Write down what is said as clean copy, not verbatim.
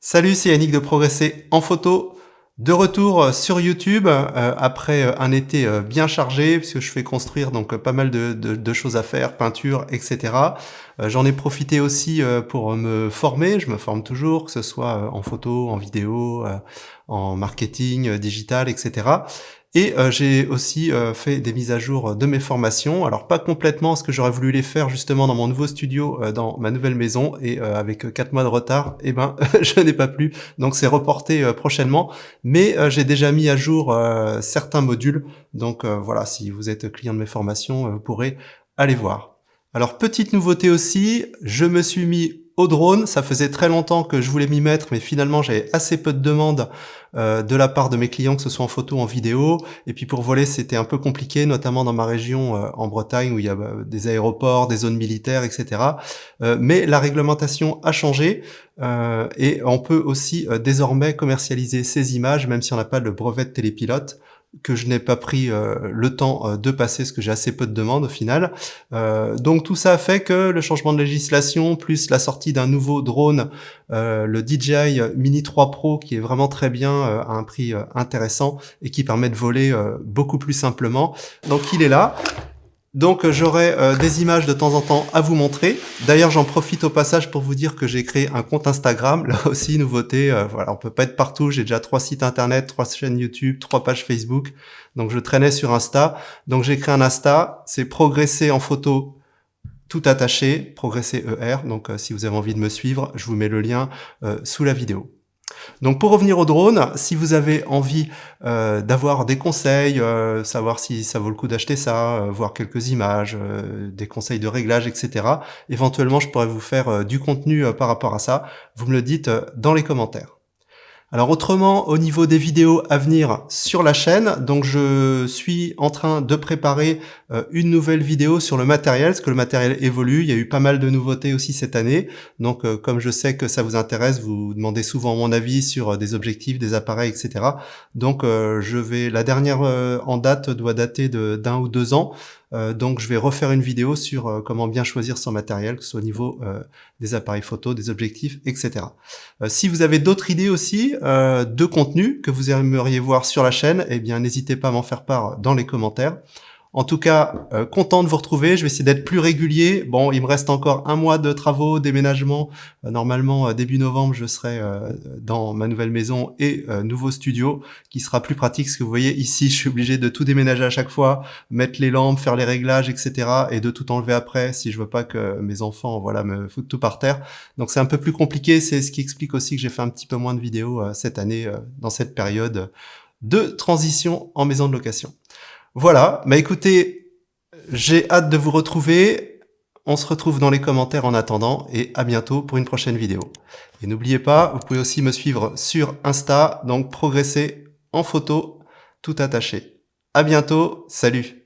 Salut, c'est Yannick de Progresser en photo. De retour sur YouTube après un été bien chargé, puisque je fais construire donc pas mal de choses à faire, peinture, etc. J'en ai profité aussi pour me former. Je me forme toujours, que ce soit en photo, en vidéo, en marketing digital, etc. Et j'ai aussi fait des mises à jour de mes formations. Alors pas complètement, parce que j'aurais voulu les faire justement dans mon nouveau studio, dans ma nouvelle maison, et avec 4 mois de retard, eh ben, je n'ai pas pu. Donc c'est reporté prochainement. Mais j'ai déjà mis à jour certains modules. Donc voilà, si vous êtes client de mes formations, vous pourrez aller voir. Alors petite nouveauté aussi, je me suis mis au drone. Ça faisait très longtemps que je voulais m'y mettre, mais finalement j'avais assez peu de demandes de la part de mes clients, que ce soit en photo ou en vidéo. Et puis pour voler, c'était un peu compliqué, notamment dans ma région en Bretagne, où il y a des aéroports, des zones militaires, etc. Mais la réglementation a changé et on peut aussi désormais commercialiser ces images, même si on n'a pas le brevet de télépilote, que je n'ai pas pris le temps de passer, parce que j'ai assez peu de demandes au final. Donc tout ça a fait que le changement de législation, plus la sortie d'un nouveau drone, le DJI Mini 3 Pro, qui est vraiment très bien, à un prix intéressant, et qui permet de voler beaucoup plus simplement. Donc il est là. Donc j'aurai des images de temps en temps à vous montrer. D'ailleurs, j'en profite au passage pour vous dire que j'ai créé un compte Instagram. Là aussi, nouveauté, voilà, on peut pas être partout. J'ai déjà 3 sites internet, 3 chaînes YouTube, 3 pages Facebook. Donc je traînais sur Insta. Donc j'ai créé un Insta, c'est Progresser en photo tout attaché, Progresser ER. Donc si vous avez envie de me suivre, je vous mets le lien sous la vidéo. Donc pour revenir au drone, si vous avez envie d'avoir des conseils, savoir si ça vaut le coup d'acheter ça, voir quelques images, des conseils de réglage, etc. Éventuellement, je pourrais vous faire du contenu par rapport à ça. Vous me le dites dans les commentaires. Alors autrement, au niveau des vidéos à venir sur la chaîne, donc je suis en train de préparer une nouvelle vidéo sur le matériel, parce que le matériel évolue, il y a eu pas mal de nouveautés aussi cette année, donc comme je sais que ça vous intéresse, vous demandez souvent mon avis sur des objectifs, des appareils, etc. Donc la dernière en date doit dater d'1 ou 2 ans, donc je vais refaire une vidéo sur comment bien choisir son matériel, que ce soit au niveau des appareils photo, des objectifs, etc. Si vous avez d'autres idées aussi de contenu que vous aimeriez voir sur la chaîne, eh bien n'hésitez pas à m'en faire part dans les commentaires. En tout cas, content de vous retrouver. Je vais essayer d'être plus régulier. Bon, il me reste encore 1 mois de travaux, déménagement. Normalement, début novembre, je serai dans ma nouvelle maison et nouveau studio, qui sera plus pratique. Parce que vous voyez, ici, je suis obligé de tout déménager à chaque fois, mettre les lampes, faire les réglages, etc. et de tout enlever après, si je veux pas que mes enfants, voilà, me foutent tout par terre. Donc c'est un peu plus compliqué. C'est ce qui explique aussi que j'ai fait un petit peu moins de vidéos cette année, dans cette période de transition en maison de location. Voilà, bah écoutez, j'ai hâte de vous retrouver. On se retrouve dans les commentaires en attendant, et à bientôt pour une prochaine vidéo. Et n'oubliez pas, vous pouvez aussi me suivre sur Insta, donc Progresser en photo tout attaché. À bientôt, salut!